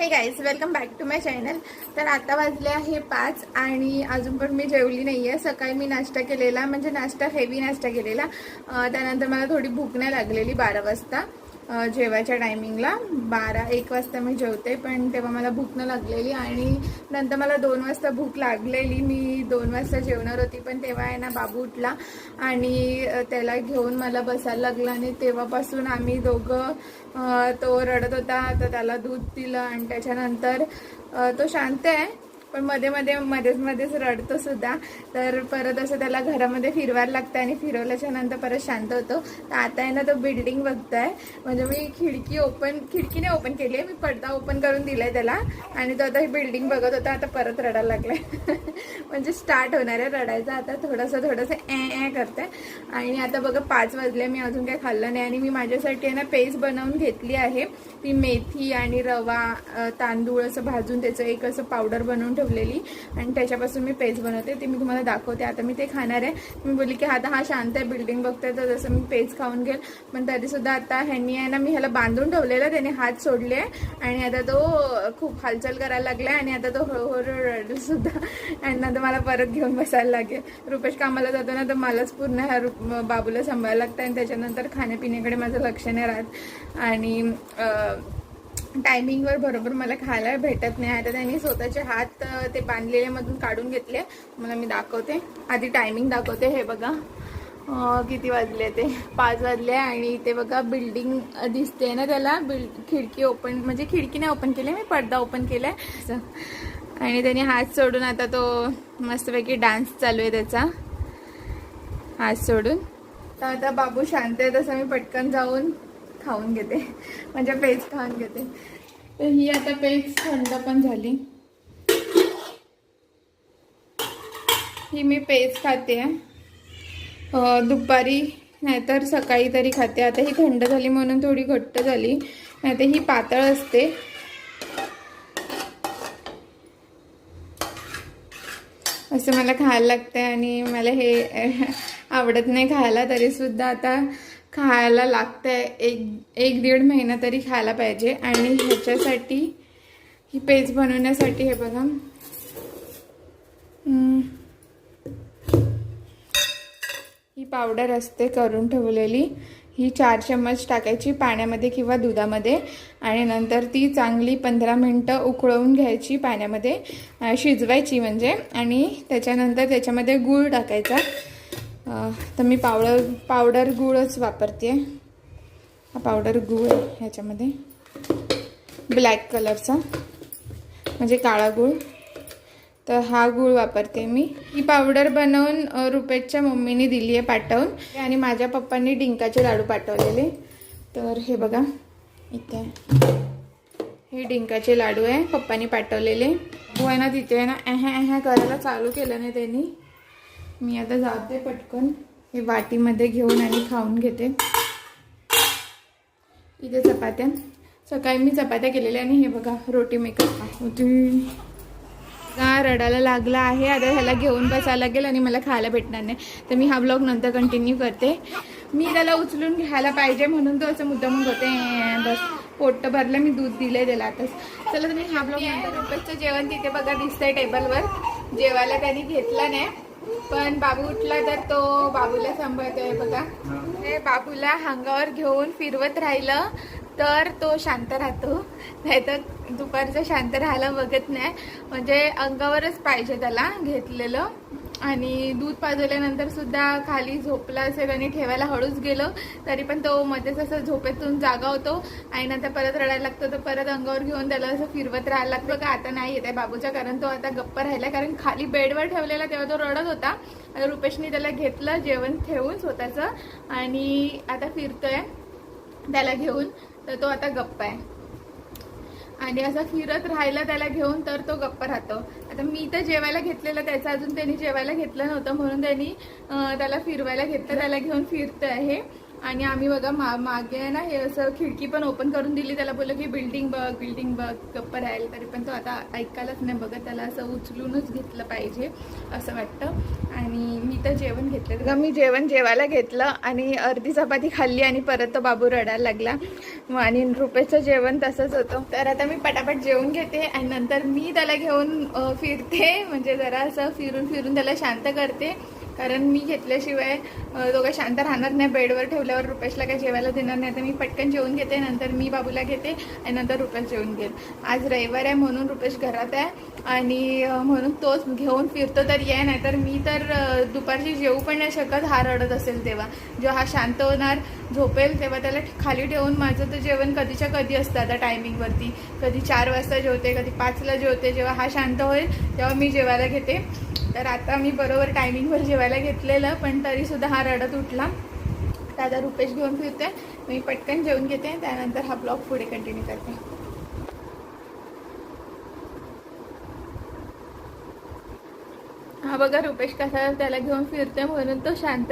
हे guys welcome back to my channel. तर आता वाजले आहे 5 आणि अजून पण मी जेवली नाही आहे। सकाळी मी नाश्ता केलेला, म्हणजे नाश्ता हेवी नाश्ता केलेला। त्यानंतर मला थोडी भूक नाही लागलेली 12 वाजता जेवायच्या टायमिंगला। 12-1 वाजता मी जेवते, पण तेव्हा मला भूक न लागलेली आणि नंतर मला 2 वाजता भूक लागलेली। मी 2 वाजता जेवणार होती, पण तेव्हा आहे ना बाबू उठला आणि त्याला घेऊन मला बसायला लागला आणि तेव्हापासून आम्ही दोघं तो रडत होता तर त्याला दूध दिलं आणि त्याच्यानंतर तो शांत आहे, पण मध्येच रडतो सुद्धा। तर परत असं त्याला घरामध्ये फिरवायला लागतं आणि फिरवल्याच्या नंतर परत शांत होतो। तर आता आहे ना तो बिल्डिंग बघताय, म्हणजे मी खिडकीने ओपन केली आहे, मी पडदा ओपन करून दिलाय त्याला आणि तो आता ही बिल्डिंग बघत होता। आता परत रडायला लागलाय म्हणजे स्टार्ट होणार आहे रडायचा आता। थोडंसं ए करते आणि आता बघा 5 वाजले, मी अजून काही खाल्लं नाही आणि मी माझ्यासाठी आहे ना पेस्ट बनवून घेतली आहे। ती मेथी आणि रवा तांदूळ असं भाजून त्याचं एक असं पावडर बनवून ठेवलेली आणि त्याच्यापासून मी पेस्ट बनवते, ती मी तुम्हाला दाखवते। आता मी ते खाणार आहे। मी बोलली की आता हा शांत आहे, बिल्डिंग बघतोय तर जसं मी पेस्ट खाऊन घेईल, पण तरीसुद्धा आता ह्यांनी आहे ना, मी ह्याला बांधून ठेवलेलं, त्याने हात सोडले आणि आता तो खूप हालचाल करायला लागला आणि आता तो हळूहळू रडू सुद्धा आणि नंतर मला परत घेऊन बसायला लागेल। रुपेश कामाला जातो ना, तर मलाच पूर्ण ह्या बाबूला सांभाळायला लागतं आणि त्याच्यानंतर खाण्यापिण्याकडे माझं लक्ष नाही राहत आणि टायमिंगवर बरोबर मला खायला भेटत नाही। आता त्यांनी स्वतःचे हात ते बांधलेल्यामधून काढून घेतले, मला मी दाखवते। आधी टायमिंग दाखवते, हे बघा किती वाजले, ते 5 वाजले आणि इथे बघा बिल्डिंग दिसते ना त्याला। खिडकी ओपन, म्हणजे खिडकीने ओपन केली, मी पडदा ओपन केलाय आणि त्याने हात सोडून आता तो मस्तपैकी डान्स चालू आहे त्याचा, हात सोडून। तर आता बाबू शांत आहे, तसं मी पटकन जाऊन खाऊन घेते, म्हणजे पेस्ट खाऊन घेते। तर ही आता पेस्ट थंड पण झाली, ही मी पेस्ट खाते दुपारी नाहीतर सकाळी तरी खाते। आता ही थंड झाली म्हणून थोडी घट्ट झाली, नाहीतर ही पातळ असते। असं मला खायला लागतं आणि मला हे आवडत नाही खायला, तरीसुद्धा आता खायला लागतंय। एक दीड महिना तरी खायला पाहिजे आणि ह्याच्यासाठी ही पेस्ट बनवण्यासाठी हे बघा ही पावडर असते करून ठेवलेली, ही 4 चम्मच टाकायची पाण्यामध्ये किंवा दुधामध्ये आणि नंतर ती चांगली 15 मिनटं उकळवून घ्यायची पाण्यामध्ये, शिजवायची म्हणजे। आणि त्याच्यानंतर त्याच्यामध्ये गूळ टाकायचा। तर मी पावडर गूळच वापरते, हा पावडर गूळ आहे ह्याच्यामध्ये, ब्लॅक कलरचा म्हणजे काळा गूळ, तर हा गूळ वापरते मी। ही पावडर बनवून रुपेशच्या मम्मीने दिली आहे पाठवून आणि माझ्या पप्पांनी डिंकाचे लाडू पाठवलेले। तर हे बघा इथे हे डिंकाचे लाडू आहे, पप्पांनी पाठवलेले। हो आहे ना, तिथे आहे ना एह्या करायला चालू केलं नाही त्यांनी। मी आता जाते पटकन हे वाटीमध्ये घेऊन आणि खाऊन घेते। इथे चपात्या, सकाळी मी चपात्या केलेल्या आणि हे बघा रोटी मेकअप होती का रडायला लागला आहे। आता ह्याला घेऊन बसायला लागेल आणि मला खायला भेटणार नाही, तर मी हा ब्लॉग नंतर कंटिन्यू करते। मी त्याला उचलून घ्यायला पाहिजे म्हणून तो असं मुद्दामून करते, बस पोट भरलं, मी दूध दिलंय त्याला आताच। चला तर मी हा ब्लॉग नंतर। रुपेशचं जेवण तिथे बघा दिसतंय टेबलवर, जेवायला त्यांनी घेतलं नाही, पण बाबू उठला तर तो बाबूला सांभाळतोय बघा। हे बाबूला अंगावर घेऊन फिरवत राहिलं तर तो शांत राहतो, नाहीतर दुपारचं शांत राहायला बघत नाही, म्हणजे अंगावरच पाहिजे त्याला घेतलेलं। आणि दूध पाजल्यानंतर सुद्धा खाली झोपला असेल आणि ठेवायला हळूच गेलो तरी पण तो मध्येच असं झोपेतून जागा होतो आणि नंतर परत रडायला लागतो, तर परत अंगावर घेऊन त्याला असं फिरवत राहायला लागतं का। आता नाही येत आहे बाबूच्या, कारण तो आता गप्प राहिला, कारण खाली बेडवर ठेवलेला तेव्हा तो रडत होता। आता रुपेशने त्याला घेतलं जेवण ठेवून स्वतःचं आणि आता फिरतोय त्याला घेऊन, तर तो आता गप्प आहे आणि असं फिरत राहिला त्याला घेऊन तर तो गप्प राहतो। आता मी तर जेवायला घेतलेलं, त्याचं अजून त्यांनी जेवायला घेतलं नव्हतं म्हणून त्यांनी त्याला फिरवायला घेतलं, त्याला घेऊन फिरतं आहे आणि आम्ही बघा मागे आहे ना हे असं खिडकी पण ओपन करून दिली, त्याला बोललं की बिल्डिंग बघ गप्प राहील, तरी पण तो आता ऐकायलाच नाही बघत. त्याला असं उचलूनच घेतलं पाहिजे असं वाटतं. आणि मी तर जेवण घेतलं, तर मी जेवायला घेतलं आणि अर्धी चपाती खाल्ली आणि परत तो बाबू रडायला लागला. आणि रुपेशचं जेवण तसंच होतं. तर आता मी पटापट जेवून घेते आणि नंतर मी त्याला घेऊन फिरते, म्हणजे जरा असं फिरून त्याला शांत करते, कारण मी घेतल्याशिवाय तो काही शांत राहणार नाही. बेडवर ठेवल्यावर रुपेशला काही जेवायला देणार नाही. तर मी पटकन जेवून घेते, नंतर मी बाबूला घेते आणि नंतर रुपेश जेवून घेईल. आज रविवार आहे म्हणून रुपेश घरात आहे आणि म्हणून तोच घेऊन फिरतो तर ये, नाही तर मी तर दुपारची जेवू पण नाही शकत. हा रडत असेल तेव्हा. जेव्हा हा शांत होणार, झोपेल, तेव्हा त्याला खाली ठेवून माझं तर जेवण कधीच्या कधी असतं आता टायमिंगवरती. कधी 4 वाजता जेवते, कधी 5ला जेवते. जेव्हा हा शांत होईल तेव्हा मी जेवायला घेते. तर आता मी बरोबर टायमिंगवर जेवायला घेतलेलं, पण तरीसुद्धा हा रडत उठला. तर आता रुपेश घेऊन फिरते, मी पटकन जेवून घेते, त्यानंतर हा ब्लॉग पुढे कंटिन्यू करते. हा बघा रुपेश कसा त्याला घेऊन फिरते, म्हणून तो शांत